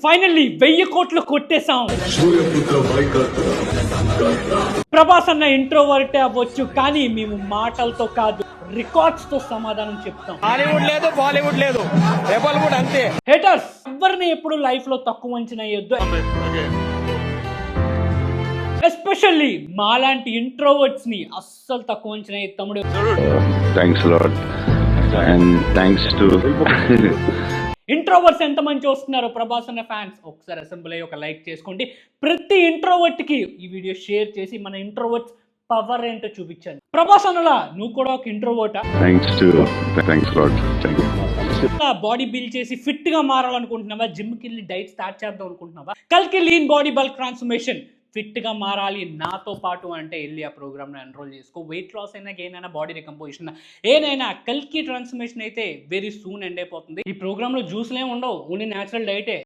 Finally 1000 కోట్లు కొట్టేశాం. ప్రభాస్ అన్న ఇంట్రోవర్టే అవ్వచ్చు, కానీ మేము మాటలతో కాదు రికార్డ్స్ తో సమాధానం చెప్తాం. హాలీవుడ్ లేదు, బాలీవుడ్ లేదు, రెబల్ కూడా అంతే. హేటర్స్ ఎవరిని ఎప్పుడు లైఫ్ లో తక్కువ అంచనా వేయొద్దు, ఎస్పెషల్లీ మాలాంటి ఇంట్రోవర్ట్స్ ని అస్సలు తక్కువ అంచనా వేయొద్దు తమ్ముడు. Thanks lot and thanks to introverts ఎంత మంది చూస్తున్నారో ప్రభాస్ అన్న ఫ్యాన్స్ ఒకసారి అసెంబ్లీ అయ్యి ఒక లైక్ చేసుకోండి. ప్రతి ఇంట్రోవర్ట్ కి ఈ వీడియో షేర్ చేసి మన ఇంట్రోవర్ట్స్ పవర్ ఏంటో చూపించండి. ప్రభాస్ అన్నలా నువ్వు కూడా ఒక ఇంట్రోవర్టా? Thanks lot. బాడీ బిల్డ్ చేసి ఫిట్ గా మారాలనుకుంటున్నావా? జిమ్ కి వెళ్ళి డైట్ స్టార్ట్ చేద్దాం అనుకుంటున్నావా? కల్కి lean body bulk transformation fit గా మారాలి నాతో పాటు అంటే వెళ్ళి ఆ ప్రోగ్రామ్ లో ఎన్రోల్ చేసుకో. వెయిట్ లాస్ అయినా గెయిన్ అయినా బాడీ రికంపోజిషన్ ఏనైనా కల్కి ట్రాన్స్ఫర్మేషన్ అయితే వెరీ సూన్ ఎండ్ అయిపోతుంది. ఈ ప్రోగ్రామ్ లో జ్యూస్లు ఏమి ఉండవు, ఓన్లీ న్యాచురల్ డైటే.